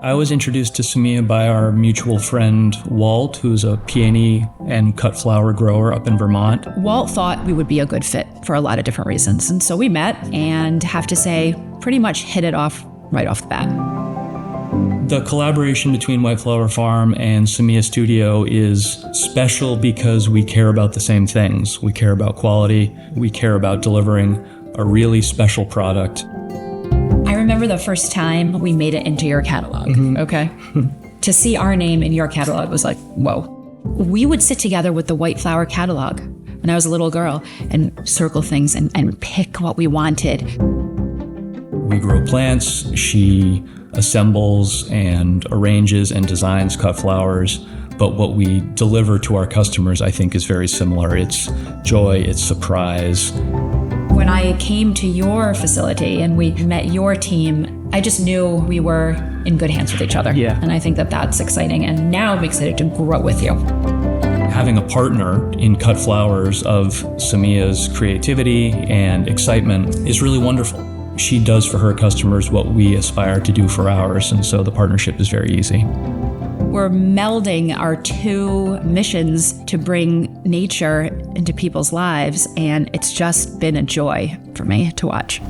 I was introduced to Semia by our mutual friend, Walt, who's a peony and cut flower grower up in Vermont. Walt thought we would be a good fit for a lot of different reasons. And so we met and have to say, pretty much hit it off right off the bat. The collaboration between White Flower Farm and SEMIA Studio is special because we care about the same things. We care about quality. We care about delivering a really special product. I remember the first time we made it into your catalog, okay? To see our name in your catalog was like, whoa. We would sit together with the White Flower catalog when I was a little girl and circle things and pick what we wanted. We grow plants. She assembles and arranges and designs cut flowers. But what we deliver to our customers, I think, is very similar. It's joy, it's surprise. When I came to your facility and we met your team, I just knew we were in good hands with each other. Yeah. And I think that that's exciting. And now I'm excited to grow with you. Having a partner in cut flowers of Semia's creativity and excitement is really wonderful. She does for her customers what we aspire to do for ours, and so the partnership is very easy. We're melding our two missions to bring nature into people's lives, and it's just been a joy for me to watch.